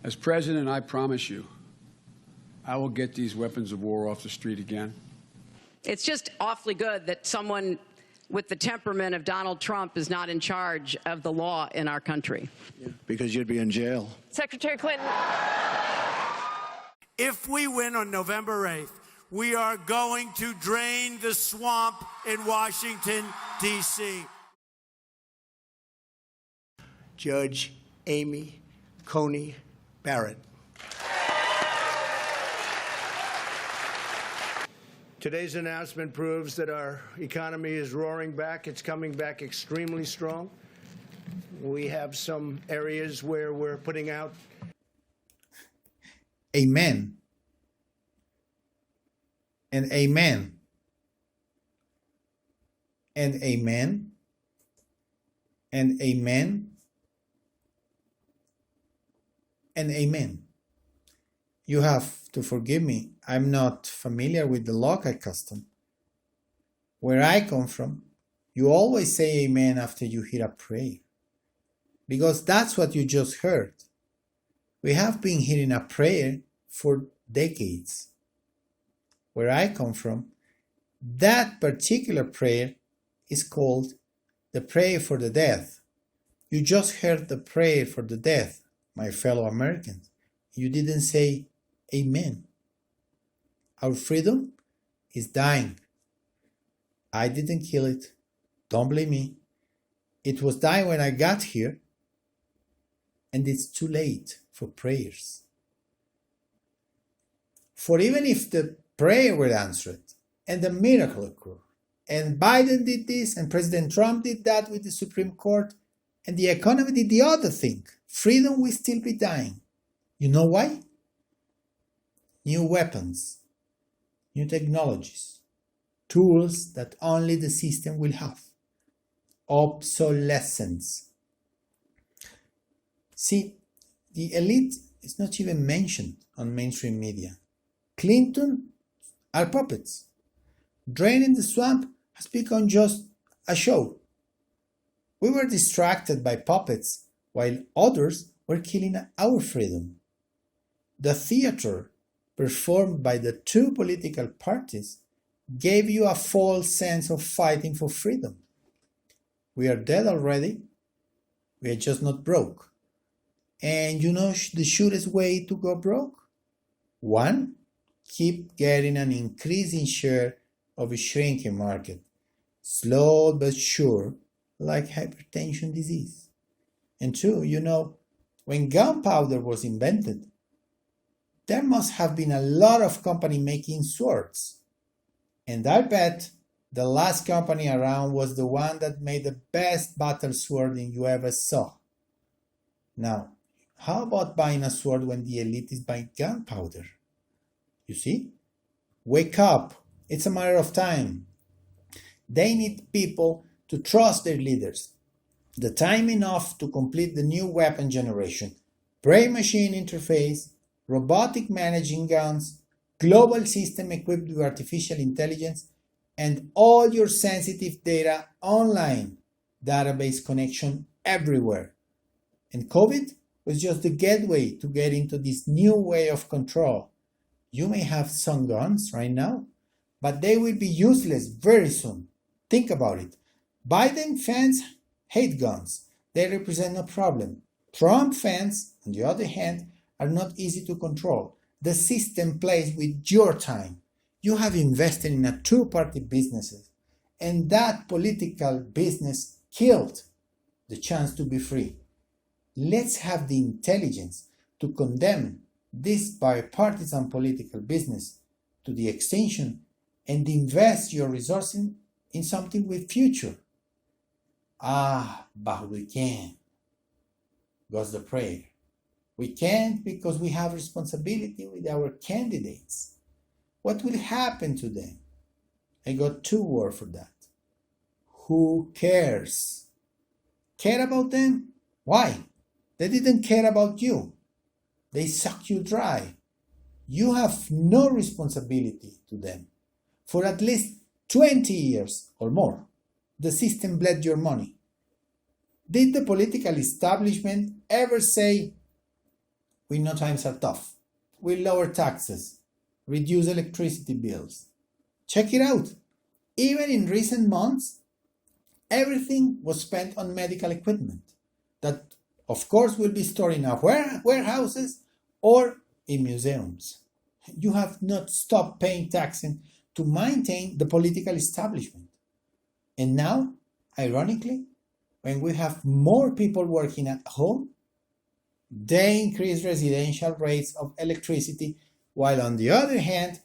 As president, I promise you, I will get these weapons of war off the street again. It's just awfully good that someone with the temperament of Donald Trump is not in charge of the law in our country. Because you'd be in jail. Secretary Clinton. If we win on November 8th, we are going to drain the swamp in Washington, D.C. Judge Amy Coney Barrett. Today's announcement proves that our economy is roaring back. It's coming back extremely strong. We have some areas where we're putting out. Amen. And amen. And amen. And amen. And amen. You have to forgive me. I'm not familiar with the local custom. Where I come from, you always say amen after you hear a prayer. Because that's what you just heard. We have been hearing a prayer for decades. Where I come from, that particular prayer is called the prayer for the dead. You just heard the prayer for the dead, my fellow Americans. You didn't say amen. Our freedom is dying. I didn't kill it. Don't blame me. It was dying when I got here, and it's too late for prayers. For even if the prayer were answered and the miracle occurred, and Biden did this and President Trump did that with the Supreme Court, and the economy did the other thing, freedom will still be dying. You know why? New weapons, new technologies, tools that only the system will have. Obsolescence. See, the elite is not even mentioned on mainstream media. Clinton are puppets. Draining the swamp has become just a show. We were distracted by puppets while others were killing our freedom. The theater performed by the two political parties gave you a false sense of fighting for freedom. We are dead already. We are just not broke. And you know the surest way to go broke? One, keep getting an increasing share of a shrinking market. Slow but sure, like hypertension disease. And two, you know, when gunpowder was invented, there must have been a lot of company making swords. And I bet the last company around was the one that made the best battle sword you ever saw. Now, how about buying a sword when the elite is buying gunpowder? You see? Wake up. It's a matter of time. They need people to trust their leaders. The time enough to complete the new weapon generation, brain-machine interface, robotic managing guns, global system equipped with artificial intelligence, and all your sensitive data online, database connection everywhere. And COVID was just the gateway to get into this new way of control. You may have some guns right now, but they will be useless very soon. Think about it. Biden fans hate guns. They represent no problem. Trump fans, on the other hand, are not easy to control. The system plays with your time. You have invested in a two-party business, and that political business killed the chance to be free. Let's have the intelligence to condemn this bipartisan political business to the extinction and invest your resources in something with future. But we can't, goes the prayer. We can't because we have responsibility with our candidates. What will happen to them? I got two words for that. Who cares? Care about them? Why? They didn't care about you. They suck you dry. You have no responsibility to them. For at least 20 years or more, the system bled your money. Did the political establishment ever say, we know times are tough. We lower taxes, reduce electricity bills. Check it out. Even in recent months, everything was spent on medical equipment that, of course, will be stored in our warehouses or in museums. You have not stopped paying taxes to maintain the political establishment. And now, ironically, when we have more people working at home, they increase residential rates of electricity, while on the other hand,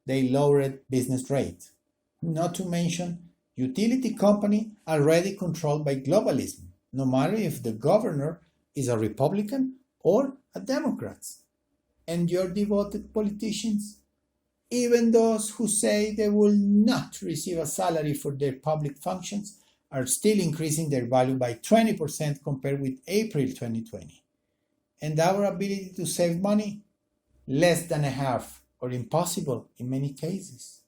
they lowered business rates. Not to mention, utility companies are already controlled by globalism, no matter if the governor is a Republican or a Democrat. And your devoted politicians, even those who say they will not receive a salary for their public functions, are still increasing their value by 20% compared with April 2020. And our ability to save money, less than a half or impossible in many cases.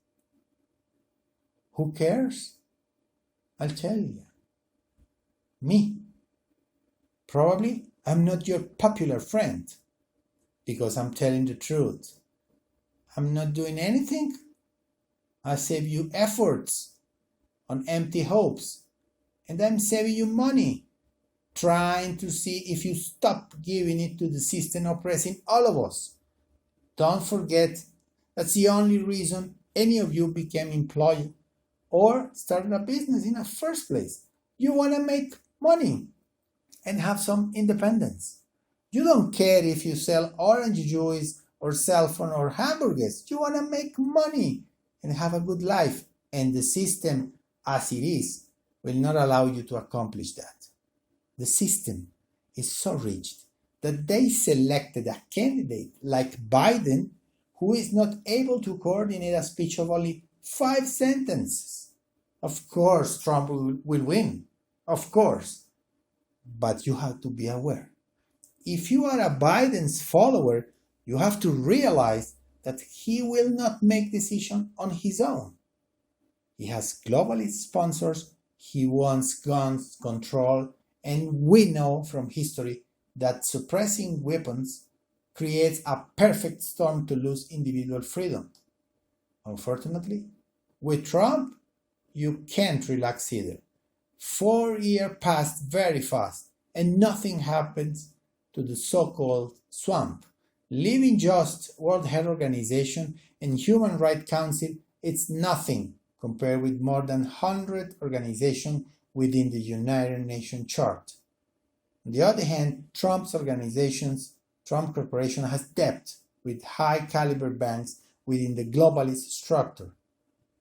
Who cares? I'll tell you. Me. Probably I'm not your popular friend because I'm telling the truth. I'm not doing anything. I save you efforts on empty hopes, and I'm saving you money, trying to see if you stop giving it to the system oppressing all of us. Don't forget, that's the only reason any of you became employed or started a business in the first place. You want to make money and have some independence. You don't care if you sell orange juice or cell phone or hamburgers. You want to make money and have a good life. And the system, as it is, will not allow you to accomplish that. The system is so rigid that they selected a candidate like Biden who is not able to coordinate a speech of only 5 sentences. Of course, Trump will win. Of course. But you have to be aware. If you are a Biden's follower, you have to realize that he will not make decisions on his own. He has globalist sponsors, he wants guns control, and we know from history that suppressing weapons creates a perfect storm to lose individual freedom. Unfortunately, with Trump, you can't relax either. 4 years passed very fast, and nothing happens to the so-called swamp. Leaving just World Health Organization and Human Rights Council, it's nothing compared with more than 100 organizations within the United Nations Chart. On the other hand, Trump Corporation has debt with high-caliber banks within the globalist structure.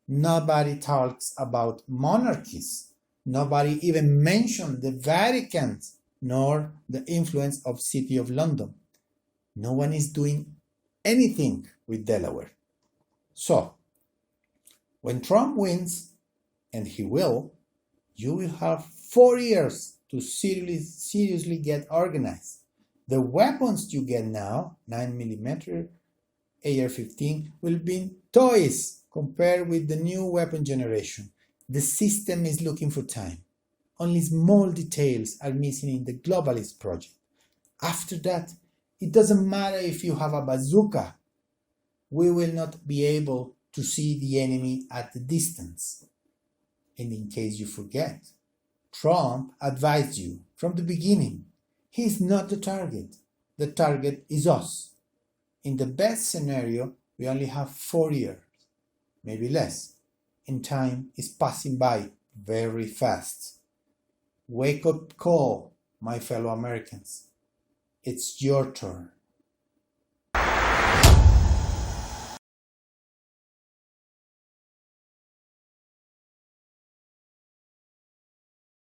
Nobody talks about monarchies. Nobody even mentions the Vatican, nor the influence of City of London. No one is doing anything with Delaware. So, when Trump wins, and he will, you will have 4 years to seriously get organized. The weapons you get now, 9mm, AR-15, will be toys compared with the new weapon generation. The system is looking for time. Only small details are missing in the globalist project. After that, it doesn't matter if you have a bazooka. We will not be able to see the enemy at the distance. And in case you forget, Trump advised you from the beginning. He is not the target. The target is us. In the best scenario, we only have 4 years, maybe less, and time is passing by very fast. Wake up call, my fellow Americans. It's your turn.